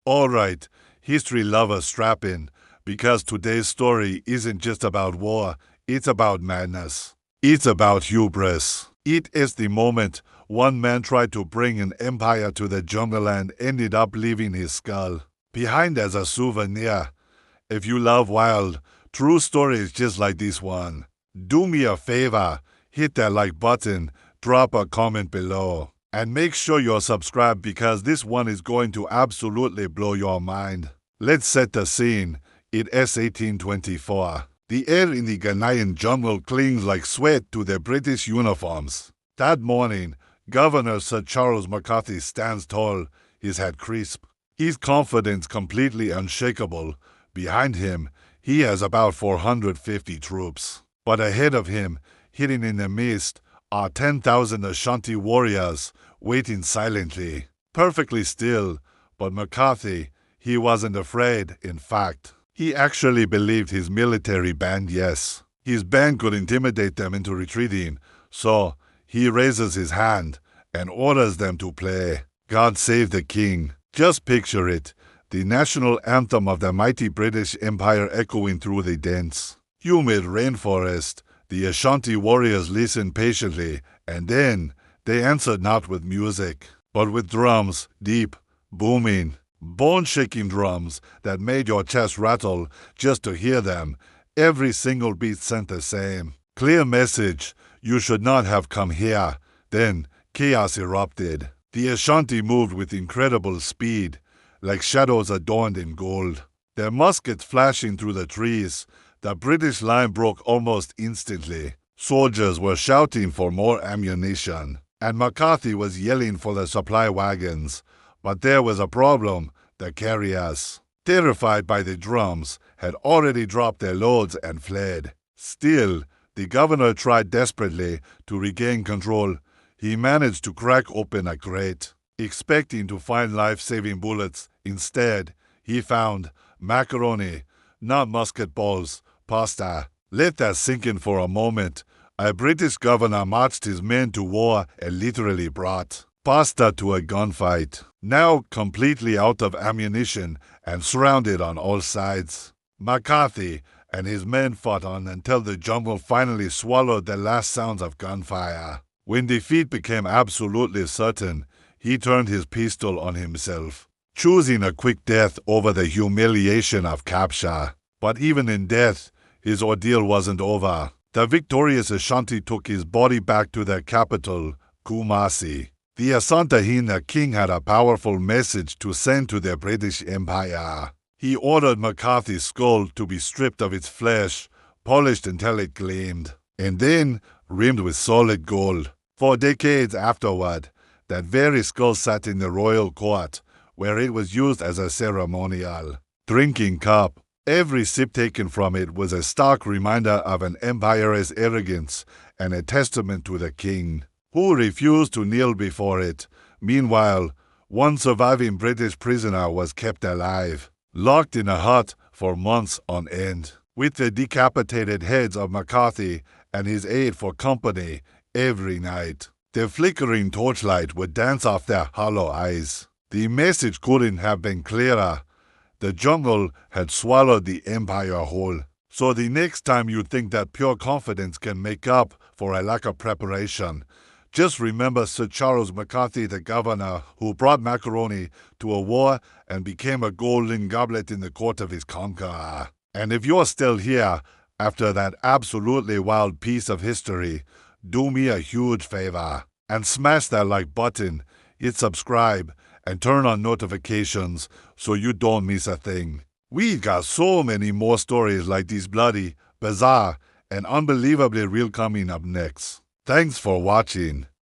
Alright, history lovers strap in, because today's story isn't just about war, it's about madness. It's about hubris. It is the moment one man tried to bring an empire to the jungle and ended up leaving his skull behind as a souvenir. If you love wild, true stories just like this one, do me a favor, hit that like button, drop a comment below, and make sure you're subscribed because this one is going to absolutely blow your mind. Let's set the scene. It is 1824. The air in the Ghanaian jungle clings like sweat to their British uniforms. That morning, Governor Sir Charles MacCarthy stands tall, his head crisp, his confidence completely unshakable. Behind him, he has about 450 troops. But ahead of him, hidden in the mist, are 10,000 Ashanti warriors waiting silently, perfectly still. But MacCarthy, he wasn't afraid, in fact. He actually believed his military band, yes. His band could intimidate them into retreating, so he raises his hand and orders them to play God Save the King. Just picture it, the national anthem of the mighty British Empire echoing through the dense, humid rainforest. The Ashanti warriors listened patiently, and then they answered not with music, but with drums, deep, booming, bone-shaking drums that made your chest rattle just to hear them. Every single beat sent the same clear message: you should not have come here. Then chaos erupted. The Ashanti moved with incredible speed, like shadows adorned in gold. Their muskets flashing through the trees. The British line broke almost instantly. Soldiers were shouting for more ammunition, and MacCarthy was yelling for the supply wagons. But there was a problem. The carriers, terrified by the drums, had already dropped their loads and fled. Still, the governor tried desperately to regain control. He managed to crack open a crate, expecting to find life-saving bullets. Instead, he found macaroni, not musket balls, pasta. Let that sink in for a moment. A British governor marched his men to war and literally brought pasta to a gunfight. Now completely out of ammunition and surrounded on all sides, MacCarthy and his men fought on until the jungle finally swallowed the last sounds of gunfire. When defeat became absolutely certain, he turned his pistol on himself, choosing a quick death over the humiliation of capture. But even in death, his ordeal wasn't over. The victorious Ashanti took his body back to their capital, Kumasi. The Asantehene king had a powerful message to send to the British Empire. He ordered MacCarthy's skull to be stripped of its flesh, polished until it gleamed, and then rimmed with solid gold. For decades afterward, that very skull sat in the royal court, where it was used as a ceremonial drinking cup. Every sip taken from it was a stark reminder of an empire's arrogance and a testament to the king, who refused to kneel before it. Meanwhile, one surviving British prisoner was kept alive, locked in a hut for months on end, with the decapitated heads of MacCarthy and his aide for company every night. The flickering torchlight would dance off their hollow eyes. The message couldn't have been clearer. The jungle had swallowed the empire whole. So the next time you think that pure confidence can make up for a lack of preparation, just remember Sir Charles MacCarthy, the governor who brought macaroni to a war and became a golden goblet in the court of his conqueror. And if you're still here after that absolutely wild piece of history, do me a huge favor and smash that like button, hit subscribe, and turn on notifications so you don't miss a thing. We've got so many more stories like these bloody, bizarre, and unbelievably real coming up next. Thanks for watching.